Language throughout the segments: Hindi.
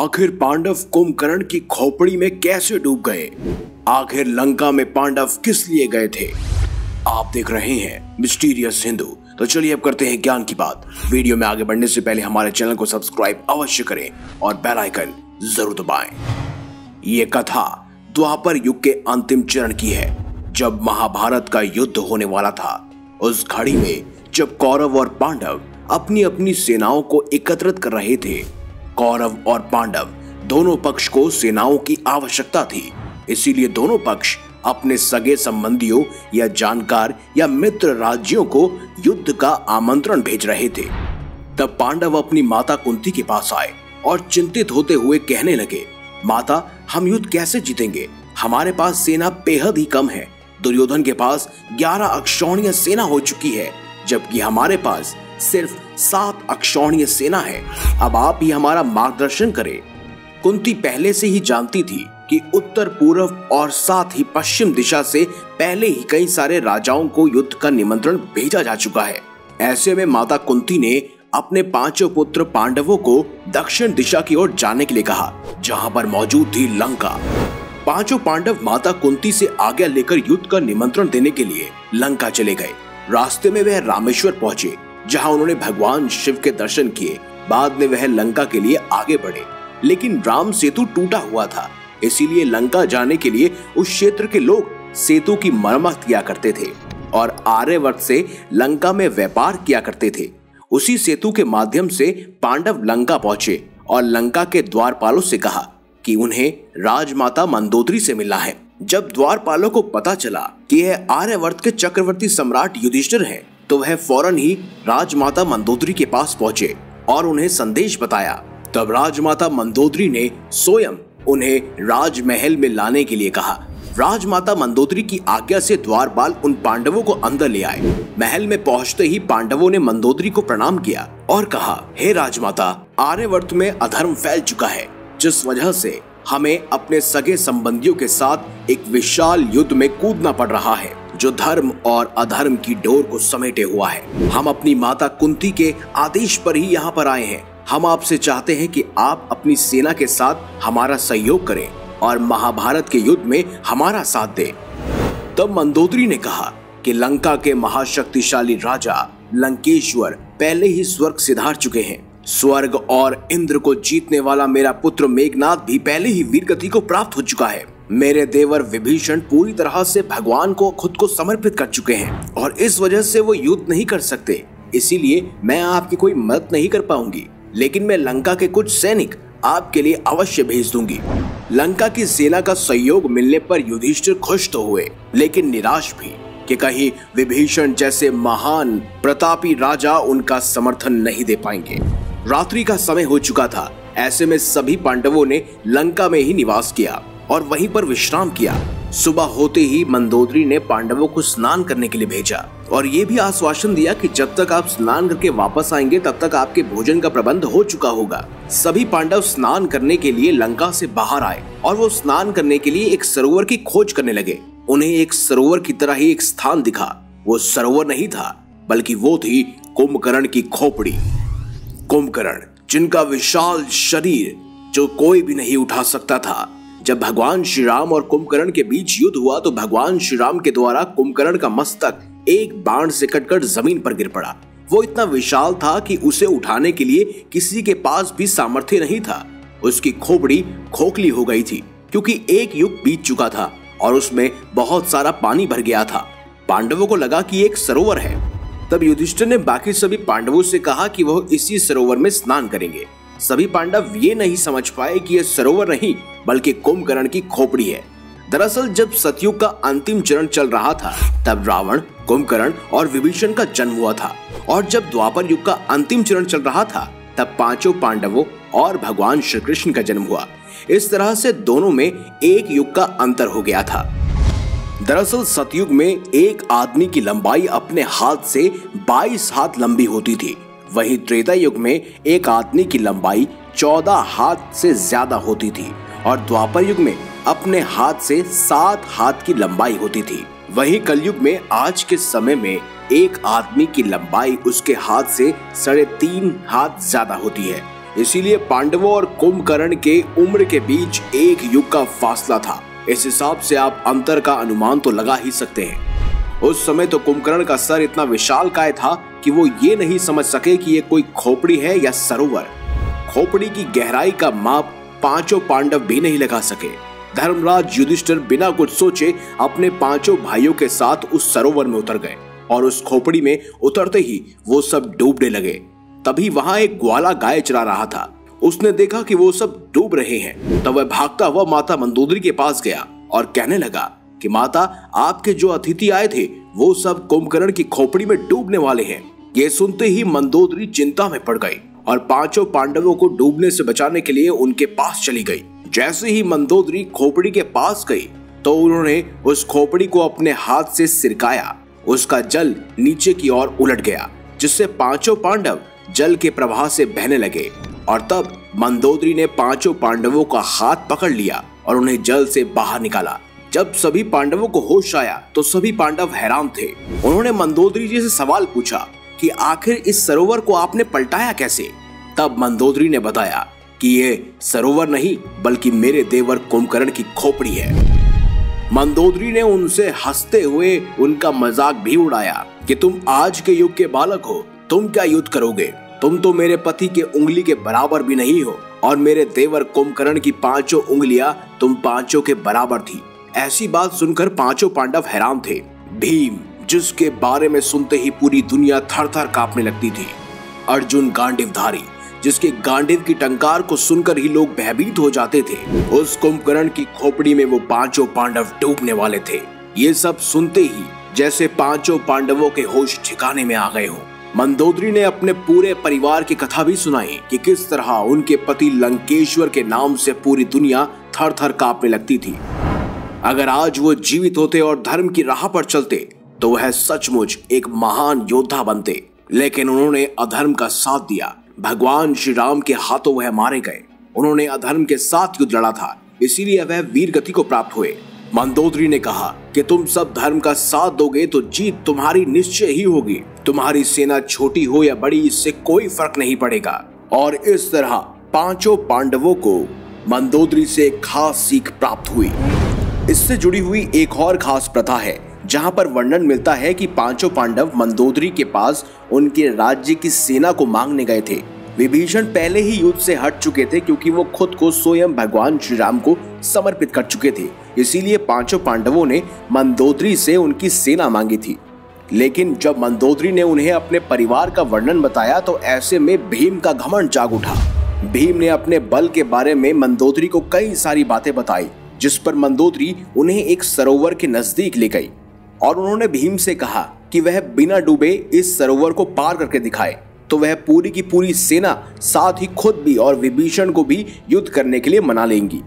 आखिर पांडव कुंभकर्ण की खोपड़ी में कैसे डूब गए? आखिर लंका में पांडव किस लिए गए थे? आप देख रहे हैं मिस्टीरियस हिंदू। तो चलिए अब करते हैं ज्ञान की बात। वीडियो में आगे बढ़ने से पहले हमारे चैनल को सब्सक्राइब अवश्य करें और बेल आइकन जरूर दबाएं। ये कथा द्वापर युग के अंतिम चरण की है, जब महाभारत का युद्ध होने वाला था। उस घड़ी में जब कौरव और पांडव अपनी अपनी सेनाओं को एकत्रित कर रहे थे। कौरव और पांडव दोनों पक्ष को सेनाओं की आवश्यकता थी, इसीलिए दोनों पक्ष अपने सगे संबंधियों या जानकार या मित्र राज्यों को युद्ध का आमंत्रण भेज रहे थे। तब पांडव अपनी माता कुंती के पास आए और चिंतित होते हुए कहने लगे, माता, हम युद्ध कैसे जीतेंगे? हमारे पास सेना बेहद ही कम है। दुर्योधन के पास 11 अक्षौहिणी सेना हो चुकी है, जबकि हमारे पास सिर्फ 7 अक्षौहिणी सेना है। अब आप ही हमारा मार्गदर्शन करें। कुंती पहले से ही जानती थी कि उत्तर पूर्व और साथ ही पश्चिम दिशा से पहले ही कई सारे राजाओं को युद्ध का निमंत्रण भेजा जा चुका है। ऐसे में माता कुंती ने अपने 5 पुत्र पांडवों को दक्षिण दिशा की ओर जाने के लिए कहा, जहां पर मौजूद थी लंका। 5 पांडव माता कुंती से आज्ञा लेकर युद्ध का निमंत्रण देने के लिए लंका चले गए। रास्ते में वह रामेश्वर पहुंचे, जहां उन्होंने भगवान शिव के दर्शन किए। बाद में वह लंका के लिए आगे बढ़े, लेकिन राम सेतु टूटा हुआ था, इसीलिए लंका जाने के लिए उस क्षेत्र के लोग सेतु की मरम्मत किया करते थे और आर्यवर्त से लंका में व्यापार किया करते थे। उसी सेतु के माध्यम से पांडव लंका पहुंचे और लंका के द्वारपालों से कहा कि उन्हें राजमाता मंदोदरी से मिलना है। जब द्वारपालों को पता चला कि यह आर्यवर्त के चक्रवर्ती सम्राट युधिष्ठिर हैं, तो वह फौरन ही राजमाता मंदोदरी के पास पहुंचे और उन्हें संदेश बताया। तब राजमाता मंदोदरी ने स्वयं उन्हें राजमहल में लाने के लिए कहा। राजमाता मंदोदरी की आज्ञा से द्वारपाल उन पांडवों को अंदर ले आए। महल में पहुंचते ही पांडवों ने मंदोदरी को प्रणाम किया और कहा, हे राजमाता, आर्यवर्त में अधर्म फैल चुका है, जिस वजह से हमें अपने सगे संबंधियों के साथ एक विशाल युद्ध में कूदना पड़ रहा है, जो धर्म और अधर्म की डोर को समेटे हुआ है। हम अपनी माता कुंती के आदेश पर ही यहाँ पर आए हैं। हम आपसे चाहते हैं कि आप अपनी सेना के साथ हमारा सहयोग करें और महाभारत के युद्ध में हमारा साथ दें। तब मंदोदरी ने कहा कि लंका के महाशक्तिशाली राजा लंकेश्वर पहले ही स्वर्ग सिधार चुके हैं। स्वर्ग और इंद्र को जीतने वाला मेरा पुत्र मेघनाद भी पहले ही वीरगति को प्राप्त हो चुका है। मेरे देवर विभीषण पूरी तरह से भगवान को खुद को समर्पित कर चुके हैं और इस वजह से वो युद्ध नहीं कर सकते, इसीलिए मैं आपकी कोई मदद नहीं कर पाऊंगी, लेकिन मैं लंका के कुछ सैनिक आपके लिए अवश्य भेज दूंगी। लंका की सेना का सहयोग मिलने पर युधिष्ठिर खुश तो हुए, लेकिन निराश भी कि कहीं विभीषण जैसे महान प्रतापी राजा उनका समर्थन नहीं दे पाएंगे। रात्रि का समय हो चुका था। ऐसे में सभी पांडवों ने लंका में ही निवास किया और वहीं पर विश्राम किया। सुबह होते ही मंदोदरी ने पांडवों को स्नान करने के लिए भेजा और ये भी आश्वासन दिया कि जब तक आप स्नान करके वापस आएंगे तब तक आपके भोजन का प्रबंध हो चुका होगा। सभी पांडव स्नान करने के लिए लंका से बाहर आए और वो स्नान करने के लिए एक सरोवर की खोज करने लगे। उन्हें एक सरोवर की तरह ही एक स्थान दिखा। वो सरोवर नहीं था, बल्कि वो थी कुंभकर्ण की खोपड़ी। कुंभकर्ण, जिनका विशाल शरीर जो कोई भी नहीं उठा सकता था। जब भगवान श्री राम और कुंभकर्ण के बीच युद्ध हुआ तो भगवान श्री राम के द्वारा कुंभकर्ण का मस्तक एक बाण से कटकर जमीन पर गिर पड़ा। वो इतना विशाल था कि उसे उठाने के लिए किसी के पास भी सामर्थ्य नहीं था। उसकी खोपड़ी खोखली हो गई थी, क्योंकि एक युग बीत चुका था और उसमें बहुत सारा पानी भर गया था। पांडवों को लगा कि एक सरोवर है। तब युधिष्ठिर ने बाकी सभी पांडवों से कहा कि वह इसी सरोवर में स्नान करेंगे। सभी पांडव ये नहीं समझ पाए कि यह सरोवर नहीं बल्कि कुंभकर्ण की खोपड़ी है। दरअसल जब सतयुग का अंतिम चरण चल रहा था, तब रावण, कुंभकर्ण और विभीषण का जन्म हुआ था, और जब द्वापर युग का अंतिम चरण चल रहा था, तब 5 पांडवों और भगवान श्री कृष्ण का जन्म हुआ। इस तरह से दोनों में एक युग का अंतर हो गया था। दरअसल सतयुग में एक आदमी की लंबाई अपने हाथ से 22 हाथ लंबी होती थी, वहीं त्रेता युग में एक आदमी की लंबाई 14 हाथ से ज्यादा होती थी और द्वापर युग में अपने हाथ से 7 हाथ की लंबाई होती थी। वहीं कलयुग में आज के समय में एक आदमी की लंबाई उसके हाथ से 3.5 हाथ ज्यादा होती है। इसीलिए पांडवों और कुंभकर्ण के उम्र के बीच एक युग का फासला था। इस हिसाब से आप अंतर का अनुमान तो लगा ही सकते हैं। उस समय तो कुंभकर्ण का सर इतना विशालकाय था कि वो ये नहीं समझ सके कि ये कोई खोपड़ी है या सरोवर। खोपड़ी की गहराई का माप पांचों पांडव भी नहीं लगा सके। धर्मराज युधिष्ठिर बिना कुछ सोचे अपने पांचों भाइयों के साथ उस सरोवर में उतर गए और उस खोपड़ी में उतरते ही वो सब डूबने लगे। तभी वहां एक ग्वाला गाय चरा रहा था। उसने देखा कि वो सब डूब रहे हैं, तब वह भागता हुआ माता मंदोदरी के पास गया और कहने लगा कि माता, आपके जो अतिथि आए थे वो सब कुंभकर्ण की खोपड़ी में डूबने वाले हैं। ये सुनते ही मंदोदरी चिंता में पड़ गई और पांचों पांडवों को डूबने से बचाने के लिए उनके पास चली गई। जैसे ही मंदोदरी खोपड़ी के पास गई तो उन्होंने उस खोपड़ी को अपने हाथ से सिरकाया। उसका जल नीचे की ओर उलट गया, जिससे पांचों पांडव जल के प्रवाह से बहने लगे। और तब मंदोदरी ने पांचों पांडवों का हाथ पकड़ लिया और उन्हें जल से बाहर निकाला। जब सभी पांडवों को होश आया तो सभी पांडव हैरान थे। उन्होंने मंदोदरी जी से सवाल पूछा कि आखिर इस सरोवर को आपने पलटाया कैसे? तब मंदोदरी ने बताया कि ये सरोवर नहीं बल्कि मेरे देवर कुंभकर्ण की खोपड़ी है। मंदोदरी ने उनसे हंसते हुए उनका मजाक भी उड़ाया कि तुम आज के युग के बालक हो, तुम क्या युद्ध करोगे? तुम तो मेरे पति के उंगली के बराबर भी नहीं हो और मेरे देवर कुंभकर्ण की पांचों उंगलियां तुम पांचों के बराबर थी। ऐसी बात सुनकर पांचों पांडव हैरान थे। भीम, जिसके बारे में सुनते ही पूरी दुनिया थर-थर कांपने लगती थी। अर्जुन गांडीवधारी, जिसके गांडीव की टंकार को सुनकर ही लोग भयभीत हो जाते थे। उस कुंभकर्ण की खोपड़ी में वो पांचों पांडव डूबने वाले थे। ये सब सुनते ही जैसे पांचों पांडवों के होश ठिकाने में आ गए हों। मंदोदरी ने अपने पूरे परिवार की कथा भी सुनाई कि किस तरह उनके पति लंकेश्वर के नाम से पूरी दुनिया थर-थर कांपने लगती थी। अगर आज वो जीवित होते और धर्म की राह पर चलते तो वह सचमुच एक महान योद्धा बनते, लेकिन उन्होंने अधर्म का साथ दिया। भगवान श्री राम के हाथों वह मारे गए। उन्होंने अधर्म के साथ युद्ध लड़ा था, इसीलिए वह वीर गति को प्राप्त हुए। मंदोदरी ने कहा कि तुम सब धर्म का साथ दोगे तो जीत तुम्हारी निश्चय ही होगी। तुम्हारी सेना छोटी हो या बड़ी, इससे कोई फर्क नहीं पड़ेगा। और इस तरह पांचों पांडवों को मंदोदरी से एक खास सीख प्राप्त हुई। इससे जुड़ी हुई एक और खास प्रथा है, जहां पर वर्णन मिलता है कि पांचों पांडव मंदोदरी के पास उनके राज्य की सेना को मांगने गए थे। विभीषण पहले ही युद्ध से हट चुके थे क्योंकि वो खुद को स्वयं भगवान श्री राम को समर्पित कर चुके थे। इसीलिए पांचों पांडवों ने मंदोदरी से उनकी सेना मांगी थी। लेकिन जब मंदोदरी ने उन्हें अपने परिवार का वर्णन बताया तो ऐसे में भीम का घमंड जाग उठा। भीम ने अपने बल के बारे में मंदोदरी को कई सारी बातें बताई, जिस पर मंदोदरी उन्हें एक सरोवर के नजदीक ले गई और उन्होंने भीम से कहा कि वह बिना डूबे इस सरोवर को पार करके दिखाए तो वह पूरी की पूरी सेना, साथ ही खुद भी और विभीषण को भी युद्ध करने के लिए मना लेंगी।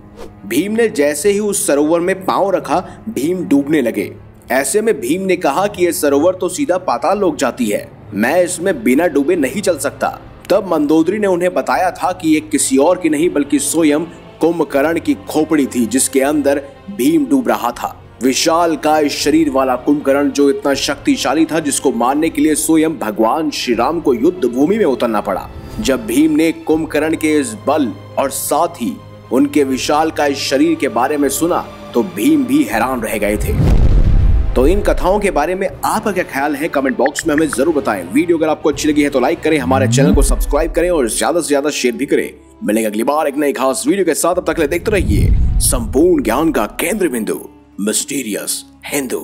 भीम ने जैसे ही उस सरोवर में पांव रखा, भीम डूबने लगे। ऐसे में भीम ने कहा कि यह सरोवर तो सीधा पाताल लोक जाती है, मैं इसमें बिना डूबे नहीं चल सकता। तब मंदोदरी ने उन्हें बताया था कि ये किसी और की नहीं बल्कि स्वयं कुंभकर्ण की खोपड़ी थी, जिसके अंदर भीम डूब रहा था। विशालकाय शरीर वाला कुंभकर्ण जो इतना शक्तिशाली था, जिसको मारने के लिए स्वयं भगवान श्री राम को युद्ध भूमि में उतरना पड़ा। जब भीम ने कुंभकर्ण के इस बल और साथ ही उनके विशालकाय शरीर के बारे में सुना तो भीम भी हैरान रह गए थे। तो इन कथाओं के बारे में आपका क्या ख्याल है, कमेंट बॉक्स में हमें जरूर बताएं। वीडियो अगर आपको अच्छी लगी है तो लाइक करें, हमारे चैनल को सब्सक्राइब करें और ज्यादा से ज्यादा शेयर भी करें। मिलेंगे अगली बार एक नई खास वीडियो के साथ। अब तक ले देखते रहिए संपूर्ण ज्ञान का केंद्र बिंदु, मिस्टीरियस हिंदू।